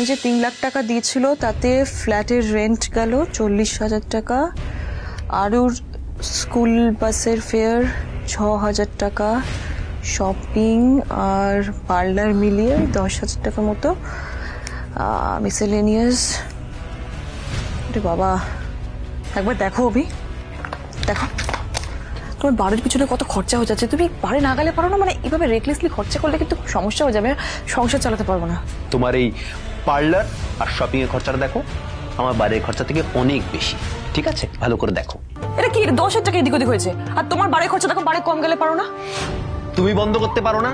উনি যে 3 লাখ টাকা দিয়েছিল তাতে ফ্ল্যাটের রেন্ট গেল 40,000 টাকা, আরুর স্কুল বাসের ফেয়ার 6,000 টাকা, শপিং আর পার্লার মিলিয়ে 10,000 টাকা মতো, মিসেলেনিয়াস। বাবা একবার দেখো অভি, দেখো তোমার বাড়ির পিছনে কত খরচা হয়ে যাচ্ছে। তুমি বাড়ি না গেলে পারো না? মানে এভাবে রেকলেসলি খরচা করলে কিন্তু সমস্যা হয়ে যাবে, সংসার চালাতে পারবো না। তোমার এই পার্লার আর শপিং এর খরচাটা দেখো আমার বাড়ির খরচা থেকে অনেক বেশি, ঠিক আছে? ভালো করে দেখো। এটা কি 10,000 টাকা এদিক ওদিক হয়েছে, আর তোমার বাড়ির খরচা দেখো বাড়ি কম গেলে পারো না? তুমি বন্ধ করতে পারো না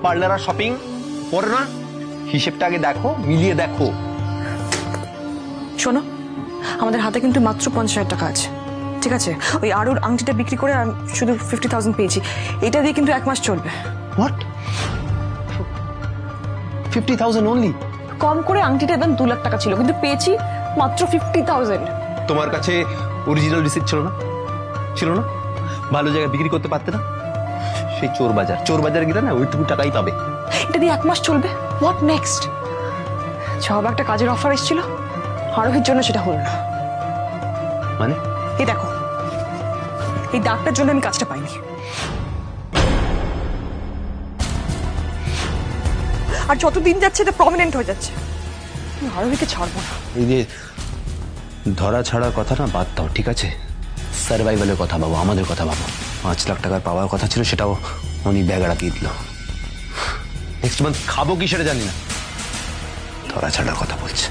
পার্লার আর শপিং? করো না? হিসেবটা আগে দেখো, মিলিয়ে দেখো। শোনো, আমাদের হাতে কিন্তু মাত্র 50,000 টাকা আছে, ঠিক আছে? ওই আরুর আংটিটা বিক্রি করে আমি শুধু 50,000 পেয়েছি, এটা দিয়ে কিন্তু 1 মাস চলবে। হোয়াট? 50,000 অনলি? কম করে আংটিটা একদম 2 লাখ টাকা ছিল, কিন্তু পেয়েছি মাত্র 50,000। তোমার কাছে অরিজিনাল রিসিপ্ট ছিল না? ছিল না? ভালো জায়গায় বিক্রি করতে পারতে না? সেই চোর বাজার গেলে না ওইটুকু টাকাই পাবে। এটা দিয়ে 1 মাস চলবে, হোয়াট নেক্সট? সব একটা কাজের অফার এসেছিল, আরোহীর জন্য সেটা হলো না। মানে? এই দেখো, এই দাগটার জন্য আমি কাজটা পাইনি। আর যতদিন যাচ্ছে এটা প্রমিনেন্ট হয়ে যাচ্ছে, আরোহীকে ছাড়বো না। এই যে ধরা ছাড়ার কথা না বাদ দাও, ঠিক আছে? সার্ভাইভালের কথা ভাবো, আমাদের কথা ভাবো। 5 লাখ টাকার পাওয়ার কথা ছিল, সেটাও উনি ব্যাগ রাখিয়ে দিল। নেক্সট মান্থ খাবো কি সেটা জানি না, ধরা ছাড়ার কথা বলছে।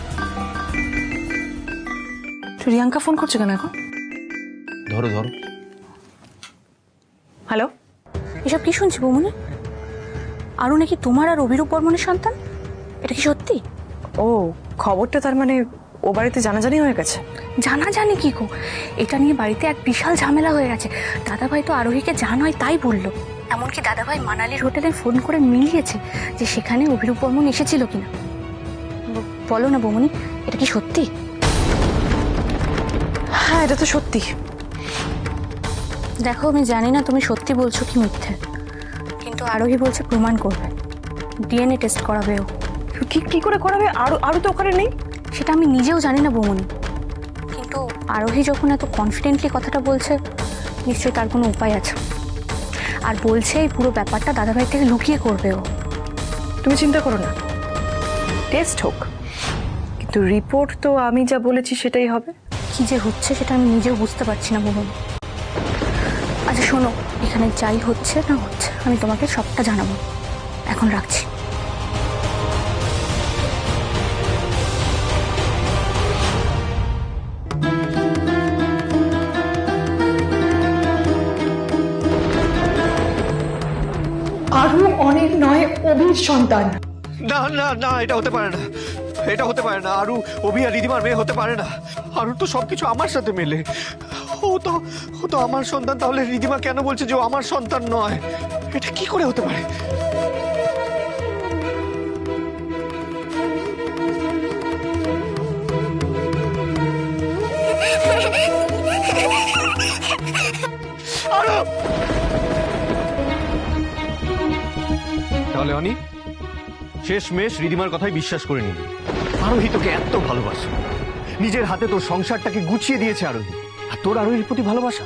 রিয়াঙ্কা ফোন করছে কেন এখন? ধরো। হ্যালো, এসব কি শুনছি বৌমনি? আরও নাকি তোমার আর অভিরূপ বর্মনের সন্তান, এটা কি সত্যি? ও খবরটা তার মানে ও বাড়িতে জানাজানি হয়ে গেছে? জানি কি গো, এটা নিয়ে বাড়িতে এক বিশাল ঝামেলা হয়ে গেছে। দাদাভাই তো আরোহীকে যা নয় তাই বললো। এমনকি দাদাভাই মানালির হোটেলে ফোন করে মিলিয়েছে যে সেখানে অভিরূপ বর্মন এসেছিল কিনা। বলো না বৌমনি, এটা কি সত্যি? হ্যাঁ, এটা তো সত্যি। দেখো, আমি জানি না তুমি সত্যি বলছো কি মিথ্যে, কিন্তু আরোহী বলছে প্রমাণ করবে, ডিএনএ টেস্ট করাবে ও। কি করে করাবে? আরো তো ওখানে নেই। সেটা আমি নিজেও জানি না বৌমনি, কিন্তু আরোহী যখন এত কনফিডেন্টলি কথাটা বলছে, নিশ্চয়ই তার কোনো উপায় আছে। আর বলছে এই পুরো ব্যাপারটা দাদাভাই থেকে লুকিয়ে করবে ও। তুমি চিন্তা করো না, টেস্ট হোক, কিন্তু রিপোর্ট তো আমি যা বলেছি সেটাই হবে। কি যে হচ্ছে সেটা আমি নিজেও বুঝতে পারছি না বৌমনি। আচ্ছা শোনো, এখানে যাই হচ্ছে না হচ্ছে আমি তোমাকে সবটা জানাবো। এখন রাখছি। আরু অনেক নয়, অভির সন্তান। না, এটা হতে পারে না, এটা হতে পারে না। আরু অভি আর রিদিমার মেয়ে হতে পারে না। আরু তো সবকিছু আমার সাথে মেলে। ও তো আমার সন্তান, তাহলে রিদিমা কেন বলছে যে ও আমার সন্তান নয়? এটা কি করে হতে পারে? তাহলে অনি শেষমেশ রিদিমার কথাই বিশ্বাস করে নিবি? আরোহী তোকে এত ভালোবাসে, নিজের হাতে তোর সংসারটাকে গুছিয়ে দিয়েছে আরোহী, আর তোর আরোহীর প্রতি ভালোবাসা,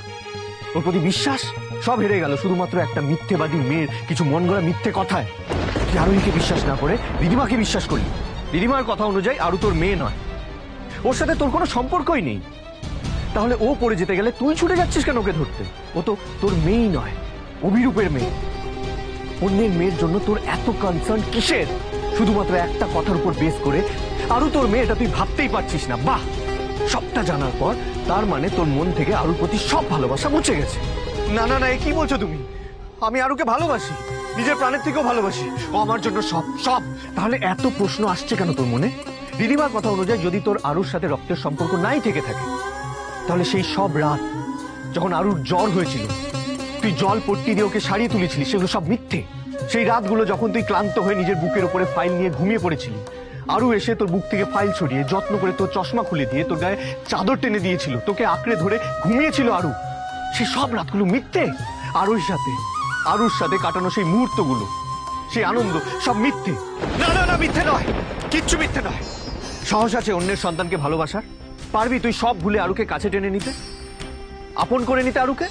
ওর প্রতি বিশ্বাস সব হেরে গেল শুধুমাত্র একটা মিথ্যেবাদী মেয়ের কিছু মন গড়া মিথ্যে কথায়। তুই আরোহীকে বিশ্বাস না করে রিদিমাকে বিশ্বাস করলি। রিদিমার কথা অনুযায়ী আরু তোর মেয়ে নয়, ওর সাথে তোর কোনো সম্পর্কই নেই। তাহলে ও পড়ে যেতে গেলে তুই ছুটে যাচ্ছিস কেন ওকে ধরতে? ও তো তোর মেয়েই নয়, অভিরূপের মেয়ে। অন্যের মেয়ের জন্য তোর এত কনসার্ন কিসের? শুধুমাত্র একটা কথার উপর বেস করে আরু তোর মেয়ে, এটা তুই ভাবতেই পারছিস না। বাহ, সবটা জানার পর তার মানে তোর মন থেকে আরুর প্রতি সব ভালোবাসা মুছে গেছে। না, এ কি বলছো তুমি? আমি আরুকে ভালোবাসি, নিজের প্রাণের থেকেও ভালোবাসি। ও আমার জন্য সব। তাহলে এত প্রশ্ন আসছে কেন তোর মনে? দিদিমার কথা অনুযায়ী যদি তোর আরুর সাথে রক্তের সম্পর্ক নাই থেকে থাকে, তাহলে সেই সব রাত যখন আরুর জ্বর হয়েছিল, তুই জল পট্টি দিয়ে ওকে সারিয়ে তুলেছিলি, সেগুলো সব মিথ্যে। সেই রাতগুলো যখন তুই ক্লান্ত হয়ে নিজের বুকের উপরে ফাইল নিয়ে ঘুমিয়ে পড়েছিলি, আরু এসে তোর বুক থেকে ফাইল ছড়িয়ে যত্ন করে তোর চশমা খুলে দিয়ে তোর গায়ে চাদর টেনে দিয়েছিল, তোকে আঁকড়ে ধরে ঘুমিয়েছিল আরু, সেই সব রাতগুলো মিথ্যে। আরুর সাথে কাটানো সেই মুহূর্তগুলো, সেই আনন্দ, সব মিথ্যে। না, মিথ্যে নয়, কিচ্ছু মিথ্যে নয়। সাহস আছে অন্যের সন্তানকে ভালোবাসার? পারবি তুই সব ভুলে আরুকে কাছে টেনে নিতে, আপন করে নিতে আরুকে?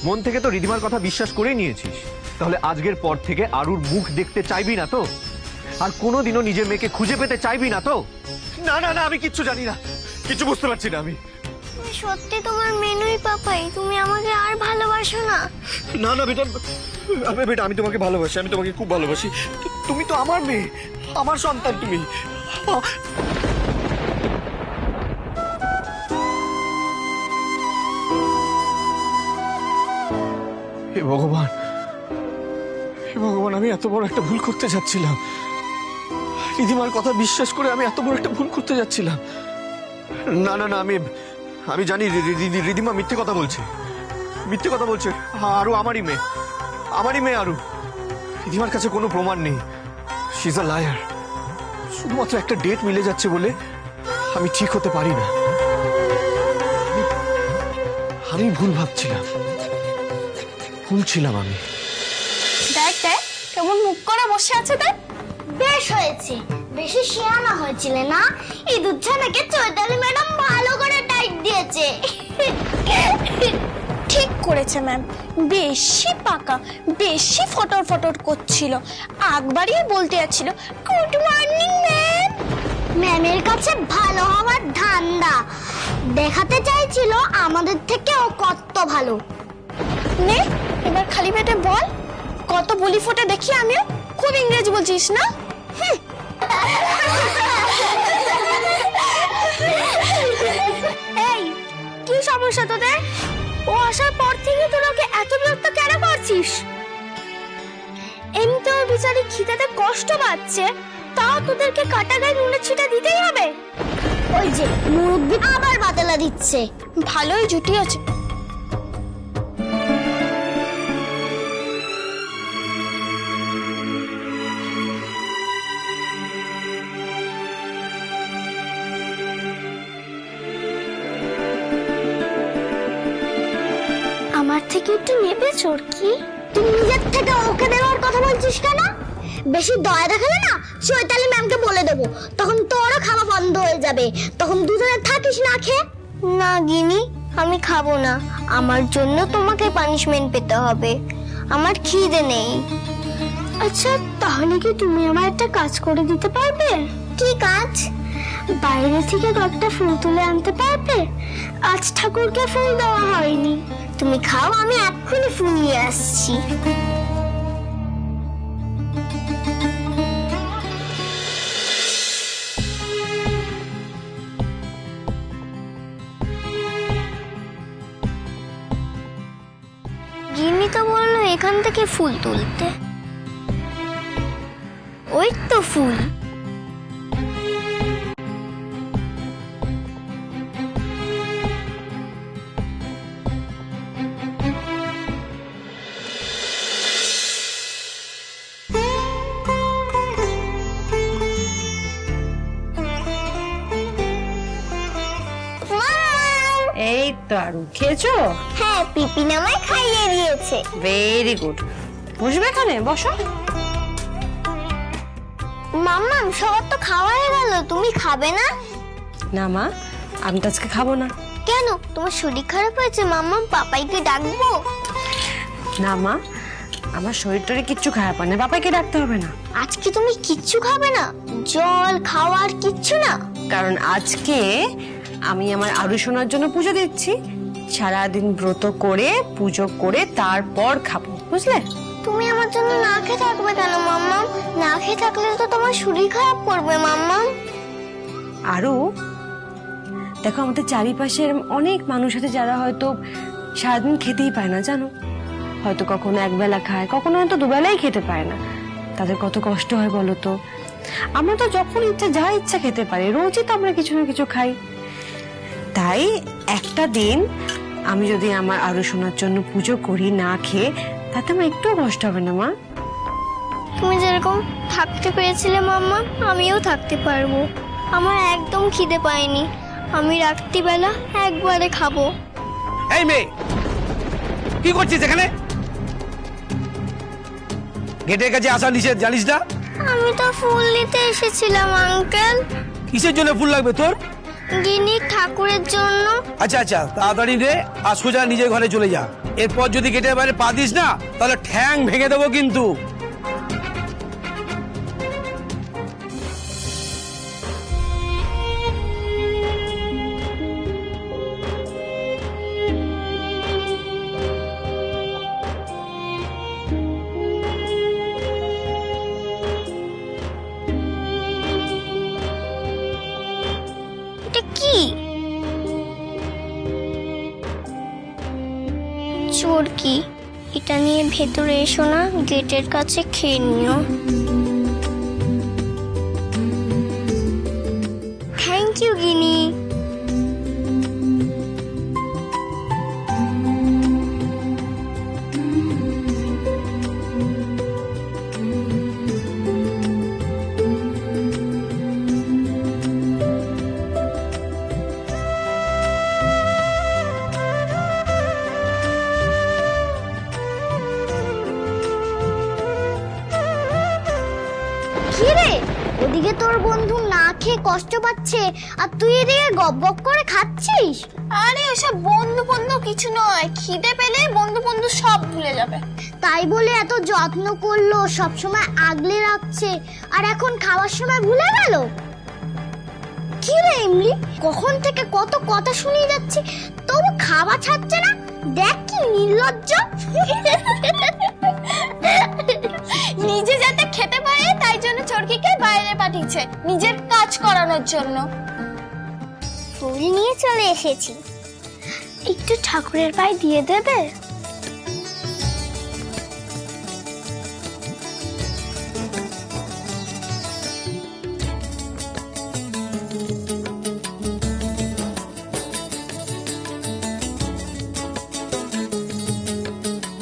মন থেকে তো রিদিমার কথা বিশ্বাস করেই নিয়েছিস, তাহলে আজকের পর থেকে আরুর মুখ দেখতে চাইবি না তো? আর কোনোদিনও নিজের মেয়েকে খুঁজে পেতে চাইবি না তো? না না না, আমি কিচ্ছু জানি না, কিছু বুঝতে পারছি না আমি। সত্যি তোমার মেনুই পাপাই, তুমি আমাকে আর ভালোবাসো না? না না বেটা, বেটা আমি তোমাকে ভালোবাসি, আমি তোমাকে খুব ভালোবাসি। তুমি তো আমার মেয়ে, আমার সন্তান তুমি। হে ভগবান, হে ভগবান, আমি এত বড় একটা ভুল করতে যাচ্ছিলাম। রিদিমার কথা বিশ্বাস করে আমি এত বড় একটা ভুল করতে যাচ্ছিলাম। না না না, আমি জানি রিদিমা মিথ্যে কথা বলছে, মিথ্যে কথা বলছে। আরু আমারই মেয়ে আরু। রিদিমার কাছে কোনো প্রমাণ নেই, শি ইজ আ লায়ার। শুধুমাত্র একটা ডেট মিলে যাচ্ছে বলে আমি ঠিক হতে পারি না। আমি ভুল ভাবছিলাম, ভুল ছিলাম আমি। দেখ দেখ কেমন মুখ করে বসে আছে দেখ। বেশ হয়েছে, বেশি শিয়ানা হয়েছিলে না। এই দুধছানাকে চৈতালি ম্যাডাম ভালো করে টাইট দিয়েছে। ঠিক করেছে ম্যাম, বেশি পাকা, বেশি ফটর ফটর করছিল, আগ বাড়িয়ে বলতে যাচ্ছিল গুড মর্নিং ম্যাম। ম্যামের কাছে ভালো হওয়ার ধান্দা দেখাতে চাইছিল আমাদের থেকে ও কত ভালো। নে এবার খালি পেটে বল, কত বলি ফোটে দেখি আমিও। খুব ইংরেজি বলছিস না? এই কি সমস্যা তোদের? ও আসার পর থেকে তোরা ওকে এত বিরক্ত কেন করছিস? এমনি তো বিচারি খিদেতে কষ্ট পাচ্ছে, তাও তোদেরকে কাটা গায়ে নুনের ছিটা দিতেই হবে? ওই যে মুরব্বি আবার বাতেলা দিচ্ছে, ভালোই জুটি আছে। আমার থেকে একটু নেবে চোরকি? তুই নিজের থেকে ওকে দেওয়ার কথা বলছিস কেন? বেশি দয়া দেখালে না চৈতালি ম্যামকে বলে দেবো, তখন তোরও খাওয়া বন্ধ হয়ে যাবে, তখন দুজনে থাকিস না খেয়ে। না গিনি, আমি খাবো না, আমার জন্য তোমাকে পানিশমেন্ট পেতে হবে, আমার খিদে নেই। আচ্ছা তাহলে কি তুমি আমার একটা কাজ করে দিতে পারবে? কি কাজ? বাইরে থেকে কয়েকটা ফুল তুলে আনতে পারবে? আজ ঠাকুরকে ফুল দেওয়া হয়নি। তুমি খাও, আমি এক্ষুনি ফুল নিয়ে আসছি। গিন্নি তো বললো এখান থেকে ফুল তুলতে। ওই তো ফুল। এই তো আরু, খেয়েছো? হ্যাঁ, পিপিন আমায় খাইয়ে দিয়েছে। Very good. বসবে এখানে, বসো। মাম্মাম সবার তো খাওয়া হয়ে গেল, তুমি খাবে না? না মা, আমি তো আজকে খাবো না। কেন, তোমার শরীর খারাপ হয়েছে? মাম্মাম পাপাইকে ডাকবো? না মা, আমার শরীর টরীর কিচ্ছু খারাপ হয় না, বাবাকে ডাকতে হবে না। আজকে তুমি কিচ্ছু খাবে না? জল খাওয়ার কিচ্ছু না? কারণ আজকে আমি আমার আরু সোনার জন্য পুজো দিচ্ছি, সারাদিন ব্রত করে পুজো করে তারপর খাবো, বুঝলে? তুমি আমার জন্য না খেয়ে থাকবে কেন মাম্মাম? না খেয়ে থাকলে তো তোমার শরীর খারাপ করবে মাম্মাম। আরু দেখো, আমাদের চারিপাশে এরকম অনেক মানুষ আছে যারা হয়তো সারাদিন খেতেই পায় না, জানো? হয়তো কখনো একবেলা খায়, কখনো হয়তো দুবেলাই খেতে পায় না। তাদের কত কষ্ট হয় বলো তো। আমরা তো যখন ইচ্ছা যা ইচ্ছা খেতে পারি, রোজই তো আমরা কিছু না কিছু খাই। তাই একটা দিন আমি যদি আমার আরু সোনার জন্য পুজো করি না খেয়ে, তাতে আমার একটুও কষ্ট হবে না মা। তুমি যেরকম থাকতে পেরেছিলে মাম্মা, আমিও থাকতে পারবো। আমার একদম খিদে পায়নি, আমি রাত্রিবেলা একবারে খাবো। এই মেয়ে, কি করছিস এখানে? গেটের কাছে আসা নিষেধ, জানিস না? আমি তো ফুল নিতে এসেছিলাম আঙ্কেল। কিসের জন্য ফুল লাগবে তোর? গিনি ঠাকুরের জন্য। আচ্ছা আচ্ছা, তাড়াতাড়ি রে আর সোজা নিজের ঘরে চলে যা। এরপর যদি গেটের বাইরে পা দিস না, তাহলে ঠ্যাং ভেঙে দেবো কিন্তু। এটা কি? চোরকি, এটা নিয়ে ভেতরে এসো না, গেটের কাছে খেয়ে নিও। থ্যাংক ইউ গিনি। কিরে, ওদিকে তোর বন্ধু না খেয়ে কষ্ট পাচ্ছে আর তুই এদিকে গপ গপ করে খাচ্ছিস? আরে ওসব বন্ধু বন্ধু কিছু নয়, খিদে পেলে বন্ধু বন্ধু সব ভুলে যাবে। তাই বলে এত যত্ন করলো, সবসময় আগলে রাখছে, আর এখন খাওয়ার সময় ভুলে গেল? কি রে এমলি, কখন থেকে কত কথা শুনিয়ে যাচ্ছে, তবু খাওয়া ছাড়ছে না? দেখ কি নির্লজ্জ। নিজে যাতে খেতে পারে তাই জন্য চরকিকে বাইরে পাঠিয়েছে নিজের কাজ করানোর জন্য। ফুল নিয়ে চলে এসেছি, একটু ঠাকুরের পায়ে দিয়ে দেবে?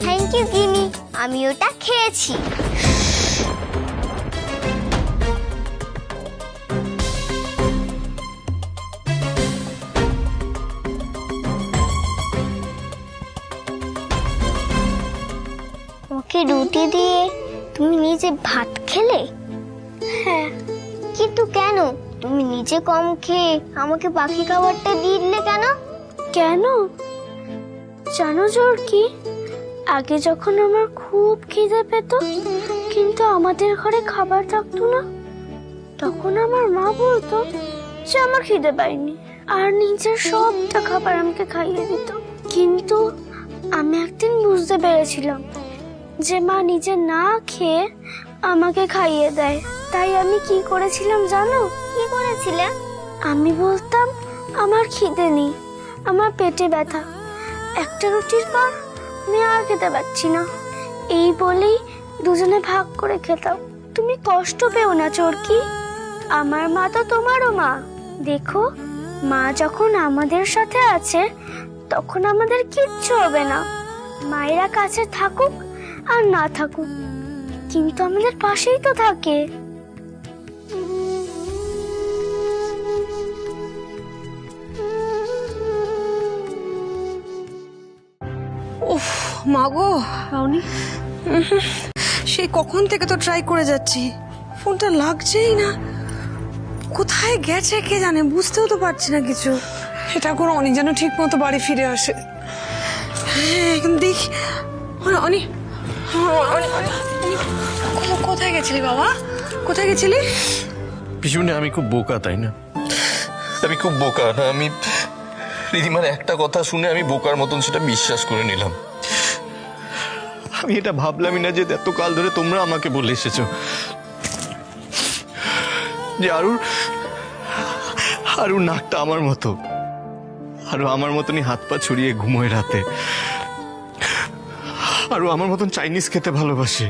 থ্যাংক ইউ গিনি, আমি ওটা খেয়েছি। ওকে রুটি দিয়ে তুমি নিজে ভাত খেলে? হ্যাঁ, কিন্তু কেন? তুমি নিজে কম খেয়ে আমাকে বাকি খাবারটা দিলে কেন? কেন জানো চরকি, আগে যখন আমার খুব খিদে পেত কিন্তু আমাদের ঘরে খাবার থাকতো না, তখন আমার মা বলতো যে আমার খিদে পায়নি আর নিজের সবটা খাবার আমাকে খাইয়ে দিত। কিন্তু আমি একদিন বুঝতে পেরেছিলাম যে মা নিজে না খেয়ে আমাকে খাইয়ে দেয়। তাই আমি কি করেছিলাম জানো? কি করেছিলে? আমি বলতাম আমার খিদে নেই, আমার পেটে ব্যথা, একটা রুটির পর আমি আর খেতে পারছি না। এই বলেই দুজনে ভাগ করে খেতাম। তুমি কষ্ট পেও না চরকি, আমার মা তো তোমারও মা। দেখো, মা যখন আমাদের সাথে আছে তখন আমাদের কিচ্ছু হবে না। মায়েরা কাছে থাকুক আর না থাকুক, কিন্তু আমাদের পাশেই তো থাকে। উফ মাগো রাউনি, সেই কখন থেকে তো ট্রাই করে যাচ্ছি, ফোনটা লাগছেই না। কোথায় গেছে কে জানে, বুঝতেও তো পারছি না কিছু। এটা করে অনেক যেন ঠিক মতো বাড়ি ফিরে আসে। হ্যাঁ এখন দেখ। অনি, কোথায় গেছিলি বাবা? কোথায় গেছিলি? পিছনে আমি খুব বোকা, তাই না? আমি খুব বোকা না? আমি রিদিমার একটা কথা শুনে আমি বোকার মতন সেটা বিশ্বাস করে নিলাম। আমি এটা ভাবলামই না যে এতকাল ধরে তোমরা আমাকে বলে এসেছো যে আরুর নাকটা আমার মতো, আরো আমার মতনই হাত পা ছড়িয়ে ঘুমোয় রাতে, আরো আমার মতন চাইনিজ খেতে ভালোবাসে।